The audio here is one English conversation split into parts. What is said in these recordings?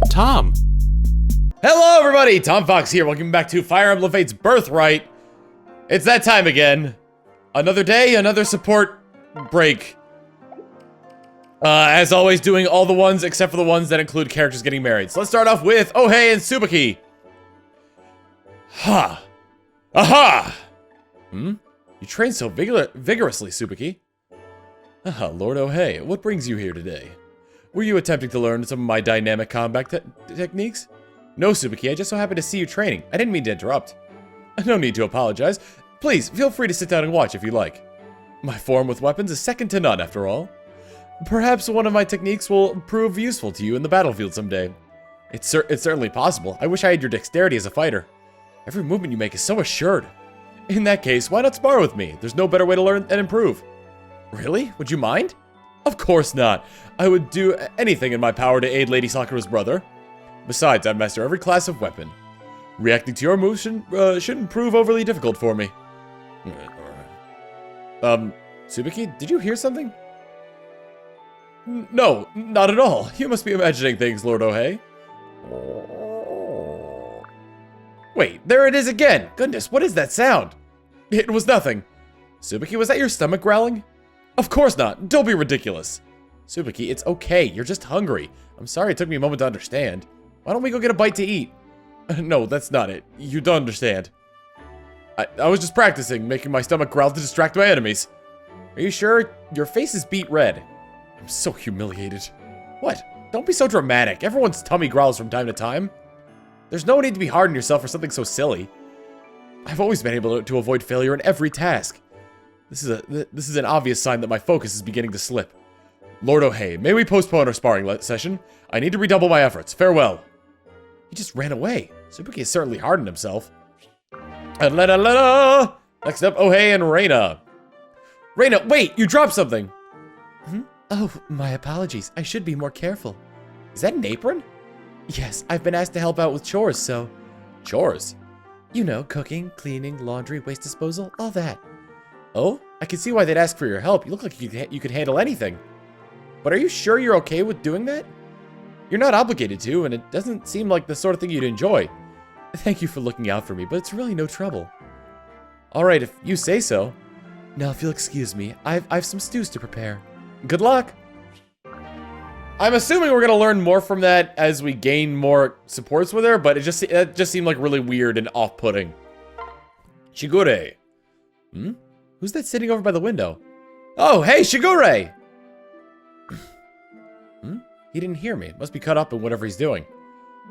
Tom. Hello everybody, Tom Fox here, welcome back to Fire Emblem Fates Birthright. It's that time again. Another day, another support break. As always, doing all the ones except for the ones that include characters getting married. So let's start off with Ohei and Tsubaki. Ha! Aha! You train so vigorously, Tsubaki. Lord Ohei, what brings you here today? Were you attempting to learn some of my dynamic combat techniques? No, Tsubaki, I just so happened to see you training. I didn't mean to interrupt. No need to apologize. Please, feel free to sit down and watch if you like. My form with weapons is second to none, after all. Perhaps one of my techniques will prove useful to you in the battlefield someday. It's certainly possible. I wish I had your dexterity as a fighter. Every movement you make is so assured. In that case, why not spar with me? There's no better way to learn and improve. Really? Would you mind? Of course not. I would do anything in my power to aid Lady Sakura's brother. Besides, I master every class of weapon. Reacting to your moves shouldn't prove overly difficult for me. Tsubaki, did you hear something? No, not at all. You must be imagining things, Lord Ohei. Wait, there it is again! Goodness, what is that sound? It was nothing. Tsubaki, was that your stomach growling? Of course not. Don't be ridiculous. Tsubaki, it's okay. You're just hungry. I'm sorry it took me a moment to understand. Why don't we go get a bite to eat? No, that's not it. You don't understand. I was just practicing, making my stomach growl to distract my enemies. Are you sure? Your face is beet red. I'm so humiliated. What? Don't be so dramatic. Everyone's tummy growls from time to time. There's no need to be hard on yourself for something so silly. I've always been able to avoid failure in every task. This is an obvious sign that my focus is beginning to slip. Lord Ohei, may we postpone our sparring session? I need to redouble my efforts. Farewell. He just ran away. Tsubaki has certainly hardened himself. Next up, Ohei and Raina. Raina, wait! You dropped something! Oh, my apologies. I should be more careful. Is that an apron? Yes, I've been asked to help out with chores, so... Chores? You know, cooking, cleaning, laundry, waste disposal, all that. Oh? I can see why they'd ask for your help. You look like you could handle anything. But are you sure you're okay with doing that? You're not obligated to, and it doesn't seem like the sort of thing you'd enjoy. Thank you for looking out for me, but it's really no trouble. Alright, if you say so. Now, if you'll excuse me, I've some stews to prepare. Good luck! I'm assuming we're gonna learn more from that as we gain more supports with her, but it just seemed like really weird and off-putting. Shigure. Who's that sitting over by the window? Oh, hey, Shigure! He didn't hear me. Must be caught up in whatever he's doing.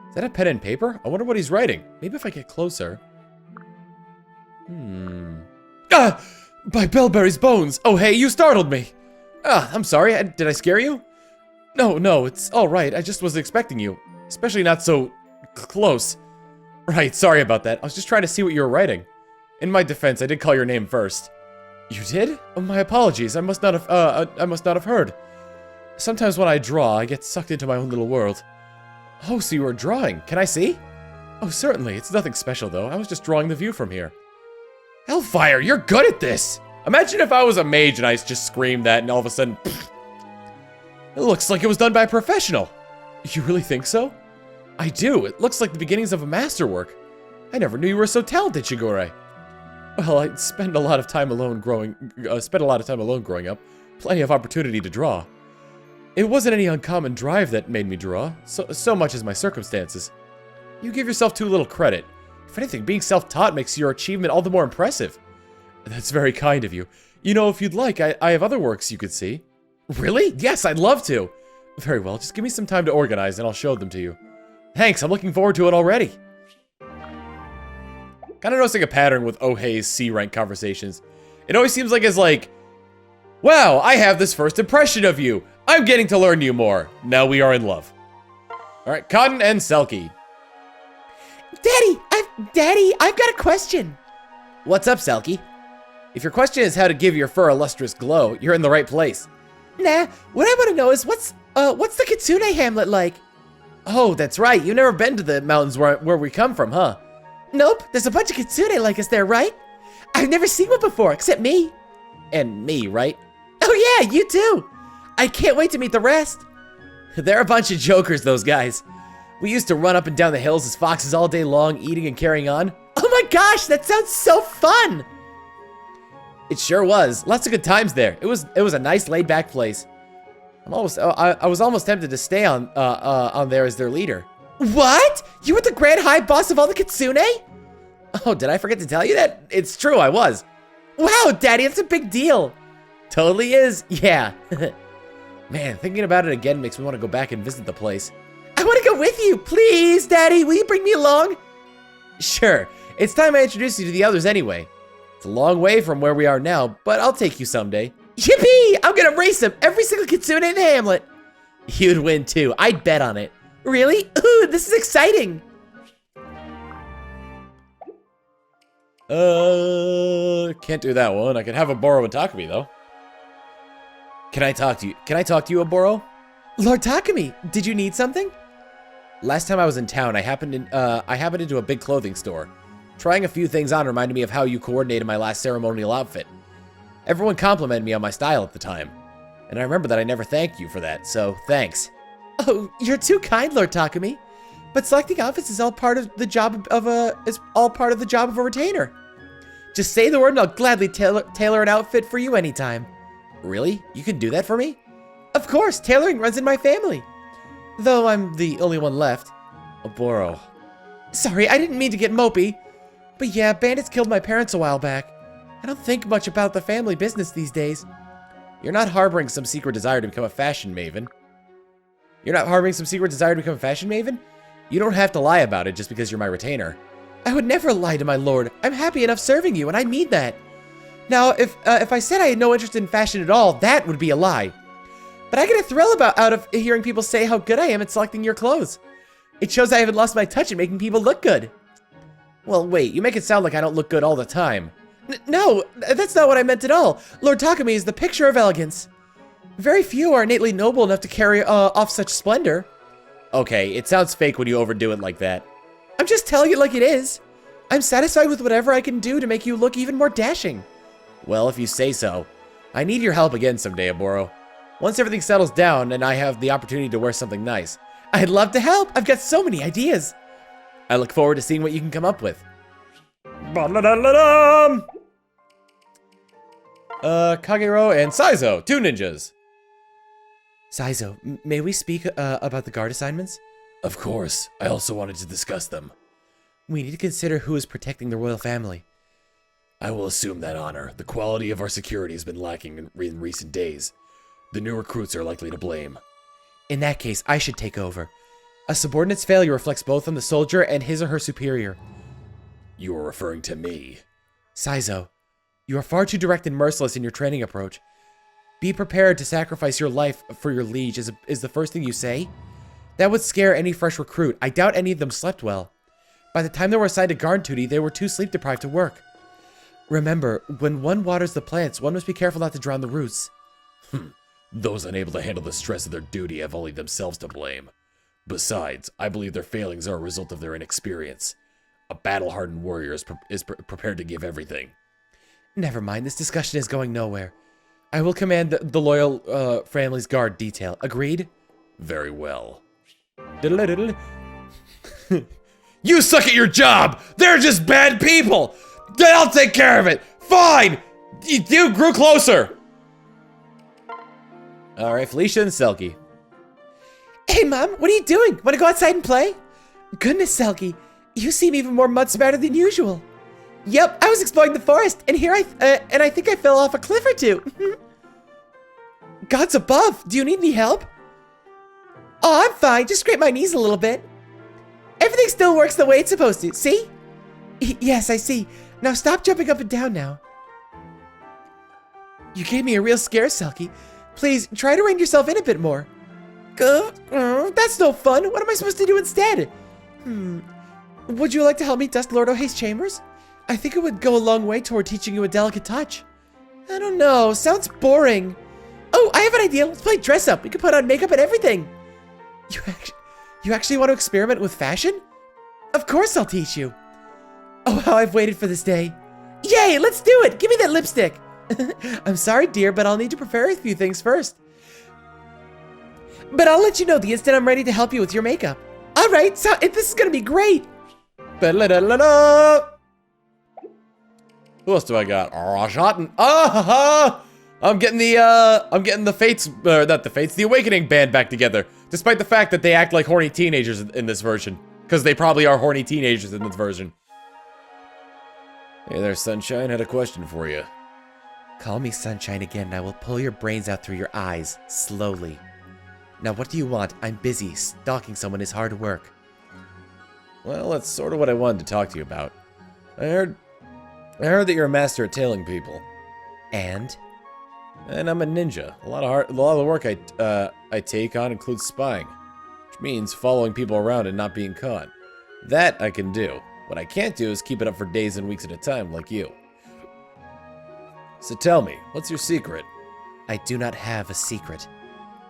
Is that a pen and paper? I wonder what he's writing. Maybe if I get closer. Ah! By Bellberry's bones! Oh, hey, you startled me! Ah, I'm sorry. Did I scare you? No, it's alright. I just wasn't expecting you. Especially not so close. Right, sorry about that. I was just trying to see what you were writing. In my defense, I did call your name first. You did? Oh, my apologies. I must not have heard. Sometimes when I draw, I get sucked into my own little world. Oh, so you were drawing. Can I see? Oh, certainly. It's nothing special, though. I was just drawing the view from here. Hellfire, you're good at this! Imagine if I was a mage and I just screamed that and all of a sudden... Pfft, it looks like it was done by a professional. You really think so? I do. It looks like the beginnings of a masterwork. I never knew you were so talented, Shigure. Well, I spent a lot of time alone growing up. Plenty of opportunity to draw. It wasn't any uncommon drive that made me draw, so much as my circumstances. You give yourself too little credit. If anything, being self-taught makes your achievement all the more impressive. That's very kind of you. You know, if you'd like, I have other works you could see. Really? Yes, I'd love to. Very well, just give me some time to organize and I'll show them to you. Thanks, I'm looking forward to it already. Kind of noticing a pattern with Ohei's C-rank conversations. It always seems like it's like, wow, I have this first impression of you. I'm getting to learn you more. Now we are in love. Alright, Cotton and Silky. Daddy, I've got a question. What's up, Silky? If your question is how to give your fur a lustrous glow, you're in the right place. Nah, what I want to know is what's the Kitsune hamlet like? Oh, that's right. You've never been to the mountains where we come from, huh? Nope, there's a bunch of Kitsune like us there, right? I've never seen one before, except me. And me, right? Oh yeah, you too. I can't wait to meet the rest. They're a bunch of jokers, those guys. We used to run up and down the hills as foxes all day long, eating and carrying on. Oh my gosh, that sounds so fun! It sure was. Lots of good times there. It was a nice laid-back place. I was almost tempted to stay on there as their leader. What? You were the grand high boss of all the kitsune? Oh, did I forget to tell you that? It's true, I was. Wow, Daddy, that's a big deal. Totally is, yeah. Man, thinking about it again makes me want to go back and visit the place. I want to go with you, please, Daddy. Will you bring me along? Sure. It's time I introduce you to the others anyway. It's a long way from where we are now, but I'll take you someday. Yippee! I'm gonna race him, every single kitsune in the hamlet. You'd win too. I'd bet on it. Really? Ooh, this is exciting. Can't do that one. I can have Oboro and Takumi though. Can I talk to you? Can I talk to you, Oboro? Lord Takumi, did you need something? Last time I was in town, I happened into a big clothing store. Trying a few things on reminded me of how you coordinated my last ceremonial outfit. Everyone complimented me on my style at the time, and I remember that I never thanked you for that, so thanks. Oh, you're too kind, Lord Takumi. But selecting outfits is all part of the job of a retainer. Just say the word and I'll gladly tailor an outfit for you anytime. Really? You can do that for me? Of course, tailoring runs in my family. Though I'm the only one left. Oboro. Sorry, I didn't mean to get mopey. But yeah, bandits killed my parents a while back. I don't think much about the family business these days. You're not harboring some secret desire to become a fashion maven. You're not harboring some secret desire to become a fashion maven? You don't have to lie about it just because you're my retainer. I would never lie to my lord. I'm happy enough serving you, and I mean that. Now, if I said I had no interest in fashion at all, that would be a lie. But I get a thrill out of hearing people say how good I am at selecting your clothes. It shows I haven't lost my touch at making people look good. Well, wait, you make it sound like I don't look good all the time. No, that's not what I meant at all. Lord Takumi is the picture of elegance. Very few are innately noble enough to carry off such splendor. Okay, it sounds fake when you overdo it like that. I'm just telling it like it is. I'm satisfied with whatever I can do to make you look even more dashing. Well, if you say so. I need your help again someday, Oboro. Once everything settles down and I have the opportunity to wear something nice. I'd love to help. I've got so many ideas. I look forward to seeing what you can come up with. Kagero and Saizo, two ninjas. Saizo, may we speak about the guard assignments? Of course. I also wanted to discuss them. We need to consider who is protecting the royal family. I will assume that honor. The quality of our security has been lacking in recent days. The new recruits are likely to blame. In that case, I should take over. A subordinate's failure reflects both on the soldier and his or her superior. You are referring to me. Saizo, you are far too direct and merciless in your training approach. Be prepared to sacrifice your life for your liege is the first thing you say? That would scare any fresh recruit. I doubt any of them slept well. By the time they were assigned to guard duty, they were too sleep deprived to work. Remember, when one waters the plants, one must be careful not to drown the roots. Those unable to handle the stress of their duty have only themselves to blame. Besides, I believe their failings are a result of their inexperience. A battle-hardened warrior is prepared to give everything. Never mind, this discussion is going nowhere. I will command the loyal family's guard detail. Agreed? Very well. You suck at your job! They're just bad people! Then I'll take care of it! Fine! You grew closer! Alright, Felicia and Silky. Hey, Mom, what are you doing? Want to go outside and play? Goodness, Silky, you seem even more mud spattered than usual. Yep, I was exploring the forest, and I think I fell off a cliff or two. Gods above, do you need any help? Oh, I'm fine, just scrape my knees a little bit. Everything still works the way it's supposed to, see? Yes, I see. Now stop jumping up and down now. You gave me a real scare, Silky. Please, try to rein yourself in a bit more. That's no fun. What am I supposed to do instead? Would you like to help me dust Lord Ohei's chambers? I think it would go a long way toward teaching you a delicate touch. I don't know. Sounds boring. Oh, I have an idea. Let's play dress up. We can put on makeup and everything. You actually want to experiment with fashion? Of course I'll teach you. Oh, how I've waited for this day. Yay, let's do it. Give me that lipstick. I'm sorry, dear, but I'll need to prepare a few things first. But I'll let you know the instant I'm ready to help you with your makeup. All right, so this is gonna be great. Ba-la-da-la-da. Who else do I got? Rajatin. I'm getting the Fates, not the Fates, the Awakening band back together. Despite the fact that they act like horny teenagers in this version. Because they probably are horny teenagers in this version. Hey there, Sunshine. Had a question for you. Call me Sunshine again and I will pull your brains out through your eyes, slowly. Now what do you want? I'm busy. Stalking someone is hard work. Well, that's sort of what I wanted to talk to you about. I heard that you're a master at tailing people. And I'm a ninja. A lot of the work I take on includes spying, which means following people around and not being caught. That I can do. What I can't do is keep it up for days and weeks at a time like you. So tell me, what's your secret? I do not have a secret.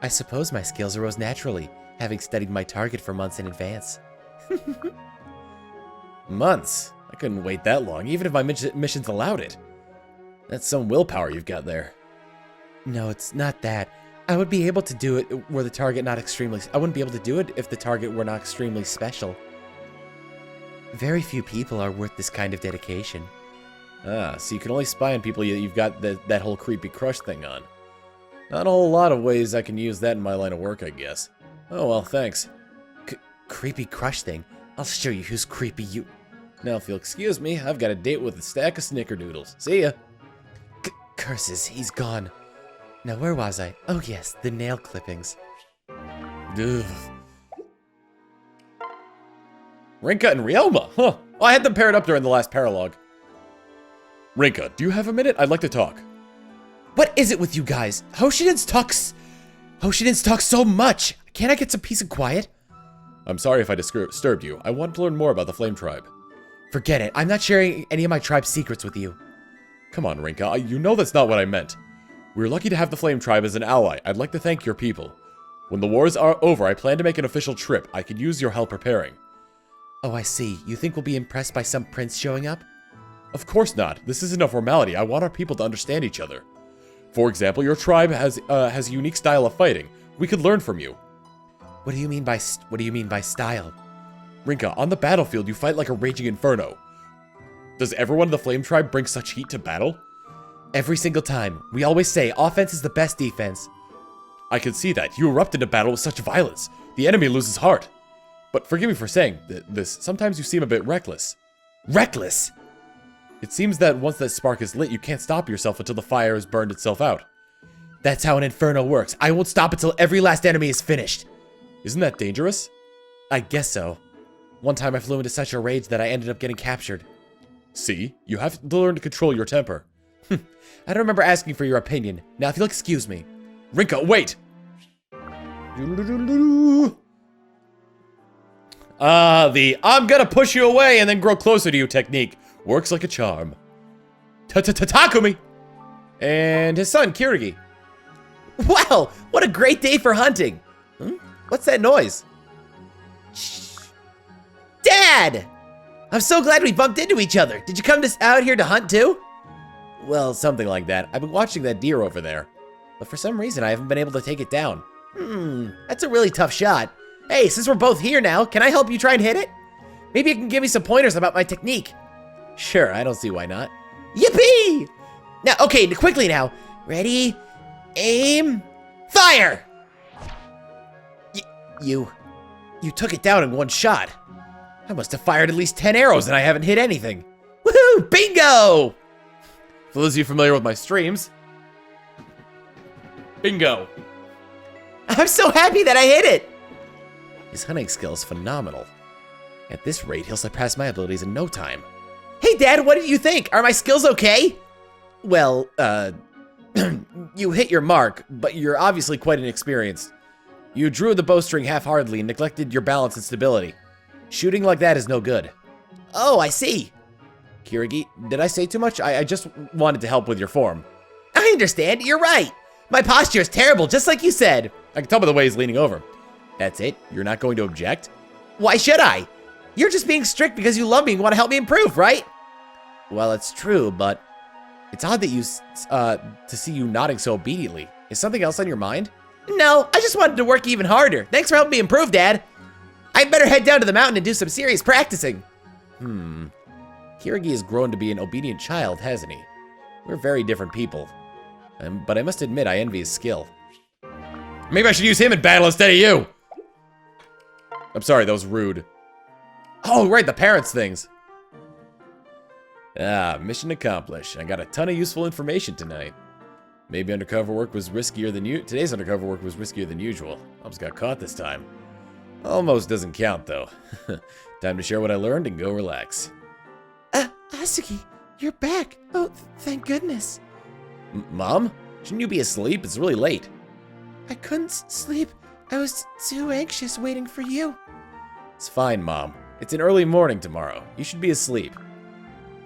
I suppose my skills arose naturally, having studied my target for months in advance. Months? I couldn't wait that long, even if my missions allowed it. That's some willpower you've got there. No, it's not that. I would be able to do it were the target not extremely... I wouldn't be able to do it if the target were not extremely special. Very few people are worth this kind of dedication. Ah, so you can only spy on people you've got that whole creepy crush thing on. Not a whole lot of ways I can use that in my line of work, I guess. Oh well, thanks. Creepy crush thing? I'll show you who's creepy you... Now, if you'll excuse me, I've got a date with a stack of snickerdoodles. See ya. Curses, he's gone. Now, where was I? Oh yes, the nail clippings. Ugh. Rinka and Ryoma, huh? Oh, I had them paired up during the last paralogue. Rinka, do you have a minute? I'd like to talk. What is it with you guys? Hoshiden's talk so much. Can't I get some peace and quiet? I'm sorry if I disturbed you. I want to learn more about the Flame Tribe. Forget it. I'm not sharing any of my tribe's secrets with you. Come on, Rinka. You know that's not what I meant. We're lucky to have the Flame Tribe as an ally. I'd like to thank your people. When the wars are over, I plan to make an official trip. I could use your help preparing. Oh, I see. You think we'll be impressed by some prince showing up? Of course not. This isn't a formality. I want our people to understand each other. For example, your tribe has a unique style of fighting. We could learn from you. What do you mean by style? Rinka, on the battlefield, you fight like a raging inferno. Does everyone in the Flame Tribe bring such heat to battle? Every single time. We always say offense is the best defense. I can see that. You erupt into battle with such violence. The enemy loses heart. But forgive me for saying this. Sometimes you seem a bit reckless. Reckless? It seems that once that spark is lit, you can't stop yourself until the fire has burned itself out. That's how an inferno works. I won't stop until every last enemy is finished. Isn't that dangerous? I guess so. One time I flew into such a rage that I ended up getting captured. See? You have to learn to control your temper. I don't remember asking for your opinion. Now, if you'll excuse me. Rinka, wait! The I'm gonna push you away and then grow closer to you technique works like a charm. Takumi! And his son, Kirigi. Wow, what a great day for hunting. What's that noise? Shh. Dad! I'm so glad we bumped into each other. Did you come out here to hunt too? Well, something like that. I've been watching that deer over there. But for some reason, I haven't been able to take it down. That's a really tough shot. Hey, since we're both here now, can I help you try and hit it? Maybe you can give me some pointers about my technique. Sure, I don't see why not. Yippee! Now, okay, quickly now. Ready, aim, fire! You took it down in one shot. I must have fired at least 10 arrows and I haven't hit anything. Woohoo! Bingo! For those of you familiar with my streams, bingo. I'm so happy that I hit it. His hunting skill is phenomenal. At this rate, he'll surpass my abilities in no time. Hey, Dad, what did you think? Are my skills okay? Well, you hit your mark, but you're obviously quite inexperienced. You drew the bowstring half-heartedly and neglected your balance and stability. Shooting like that is no good. Oh, I see. Kirigi, did I say too much? I just wanted to help with your form. I understand. You're right. My posture is terrible, just like you said. I can tell by the way he's leaning over. That's it? You're not going to object? Why should I? You're just being strict because you love me and want to help me improve, right? Well, it's true, but it's odd that to see you nodding so obediently. Is something else on your mind? No, I just wanted to work even harder. Thanks for helping me improve, Dad. I'd better head down to the mountain and do some serious practicing. Kirigi has grown to be an obedient child, hasn't he? We're very different people. But I must admit, I envy his skill. Maybe I should use him in battle instead of you! I'm sorry, that was rude. Oh, right, the parents things. Mission accomplished. I got a ton of useful information tonight. Maybe undercover work was riskier than today's undercover work was riskier than usual. Almost got caught this time. Almost doesn't count, though. Time to share what I learned and go relax. Asuki, you're back. Oh, thank goodness. Mom? Shouldn't you be asleep? It's really late. I couldn't sleep. I was too anxious waiting for you. It's fine, Mom. It's an early morning tomorrow. You should be asleep.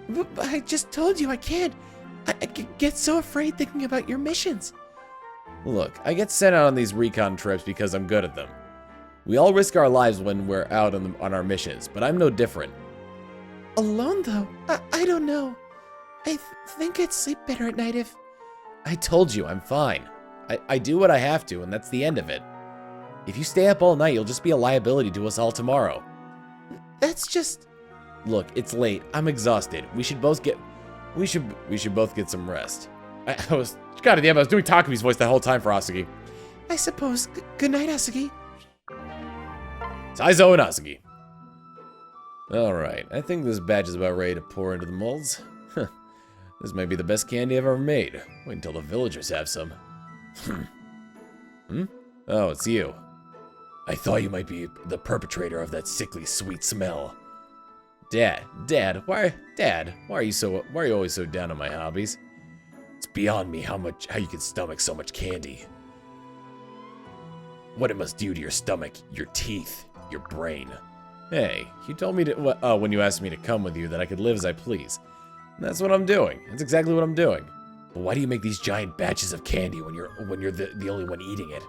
But I just told you I can't. I get so afraid thinking about your missions. Look, I get sent out on these recon trips because I'm good at them. We all risk our lives when we're out on our missions, but I'm no different. Alone, though? I don't know. I think I'd sleep better at night if... I told you, I'm fine. I do what I have to, and that's the end of it. If you stay up all night, you'll just be a liability to us all tomorrow. That's just... Look, it's late. I'm exhausted. We should both get some rest. God damn, I was doing Takumi's voice the whole time for Asuki. I suppose. Good night, Asuki. Saizo and Asuki. Alright, I think this batch is about ready to pour into the molds. This might be the best candy I've ever made. Wait until the villagers have some. Oh, it's you. I thought you might be the perpetrator of that sickly sweet smell. Dad, why are you always so down on my hobbies? It's beyond me how you can stomach so much candy. What it must do to your stomach, your teeth, your brain. Hey, you told me to, when you asked me to come with you that I could live as I please. And that's what I'm doing. That's exactly what I'm doing. But why do you make these giant batches of candy when you're the only one eating it?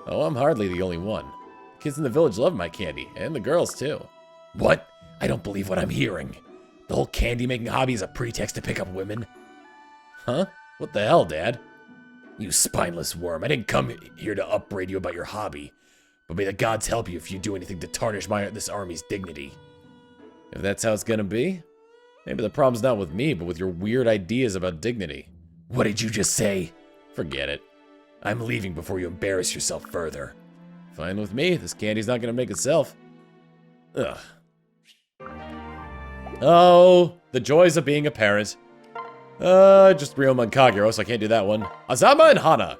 Oh, I'm hardly the only one. The kids in the village love my candy, and the girls too. What? I don't believe what I'm hearing. The whole candy-making hobby is a pretext to pick up women? Huh? What the hell, Dad? You spineless worm, I didn't come here to upbraid you about your hobby. But may the gods help you if you do anything to tarnish this army's dignity. If that's how it's gonna be, maybe the problem's not with me, but with your weird ideas about dignity. What did you just say? Forget it. I'm leaving before you embarrass yourself further. Fine with me, this candy's not gonna make itself. Ugh. Oh, the joys of being a parent. Just Ryoma and Kagero, so I can't do that one. Azama and Hana.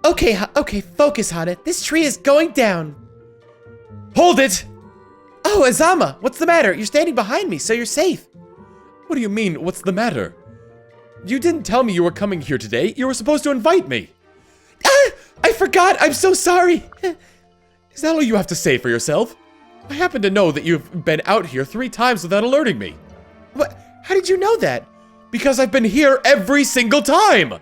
Okay, focus, Hana. This tree is going down. Hold it! Oh, Azama, what's the matter? You're standing behind me, so you're safe. What do you mean, what's the matter? You didn't tell me you were coming here today. You were supposed to invite me. Ah, I forgot. I'm so sorry. Is that all you have to say for yourself? I happen to know that you've been out here 3 times without alerting me. What? How did you know that? Because I've been here every single time!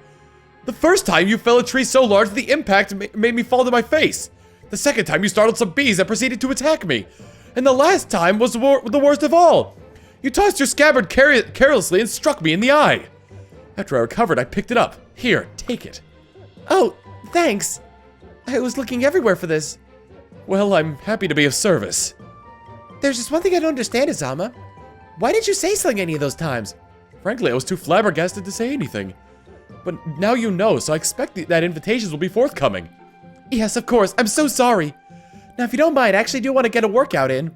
The first time you fell a tree so large that the impact made me fall to my face. The second time you startled some bees that proceeded to attack me. And the last time was the worst of all. You tossed your scabbard carelessly and struck me in the eye. After I recovered, I picked it up. Here, take it. Oh, thanks. I was looking everywhere for this. Well, I'm happy to be of service. There's just one thing I don't understand, Azama. Why didn't you say something any of those times? Frankly, I was too flabbergasted to say anything. But now you know, so I expect that invitations will be forthcoming. Yes, of course. I'm so sorry. Now, if you don't mind, I actually do want to get a workout in.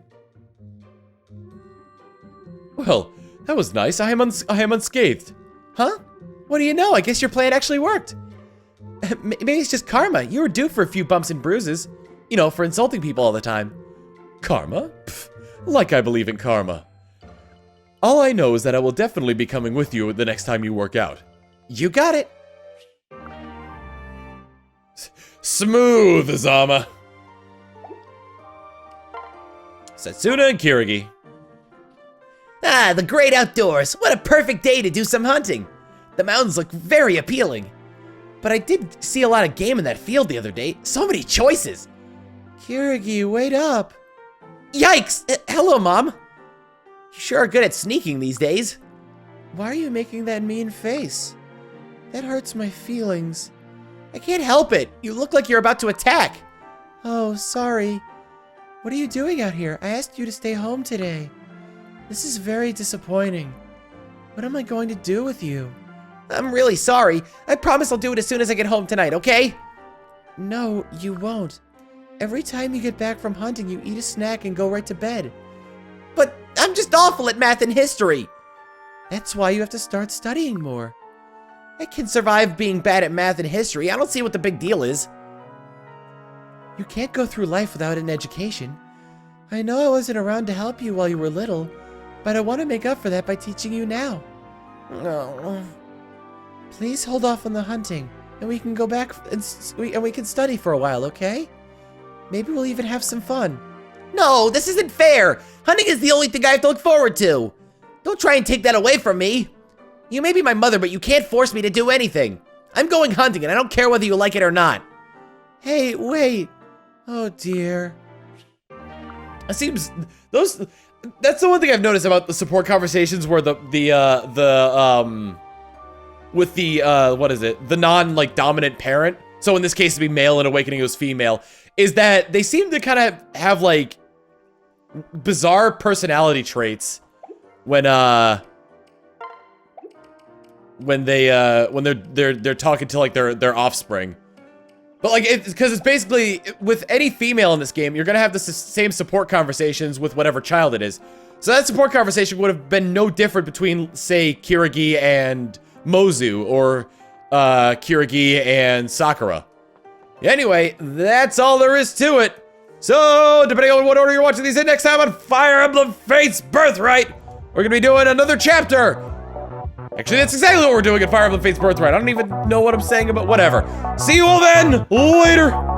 Well, that was nice. I am unscathed. Huh? What do you know? I guess your plan actually worked. Maybe it's just karma. You were due for a few bumps and bruises. You know, for insulting people all the time. Karma? Pfft, like I believe in karma. All I know is that I will definitely be coming with you the next time you work out. You got it. Smooth, Azama. Setsuna and Kirigi. Ah, the great outdoors. What a perfect day to do some hunting. The mountains look very appealing. But I did see a lot of game in that field the other day. So many choices. Kirigi, wait up. Yikes! Hello, Mom. You sure are good at sneaking these days. Why are you making that mean face? That hurts my feelings. I can't help it. You look like you're about to attack. Oh, sorry. What are you doing out here? I asked you to stay home today. This is very disappointing. What am I going to do with you? I'm really sorry. I promise I'll do it as soon as I get home tonight, okay? No, you won't. Every time you get back from hunting, you eat a snack and go right to bed. But I'm just awful at math and history. That's why you have to start studying more. I can survive being bad at math and history. I don't see what the big deal is. You can't go through life without an education. I know I wasn't around to help you while you were little, but I want to make up for that by teaching you now. No. Please hold off on the hunting, and we can go back and we can study for a while, okay? Maybe we'll even have some fun. No, this isn't fair. Hunting is the only thing I have to look forward to. Don't try and take that away from me. You may be my mother, but you can't force me to do anything. I'm going hunting, and I don't care whether you like it or not. Hey, wait. Oh, dear. It seems that's the one thing I've noticed about the support conversations where what is it? The non dominant parent. So in this case it'd be male and Awakening was female, is that they seem to kind of have like bizarre personality traits when they're talking to like their offspring. But like, because it's basically, with any female in this game, you're gonna have the same support conversations with whatever child it is. So that support conversation would have been no different between, say, Kirigi and Mozu, or Kirigi and Sakura. Anyway, that's all there is to it. So, depending on what order you're watching these in, next time on Fire Emblem Fates Birthright, we're gonna be doing another chapter. Actually, that's exactly what we're doing at Fire Emblem Fates Birthright. I don't even know what I'm saying about whatever. See you all then. Later.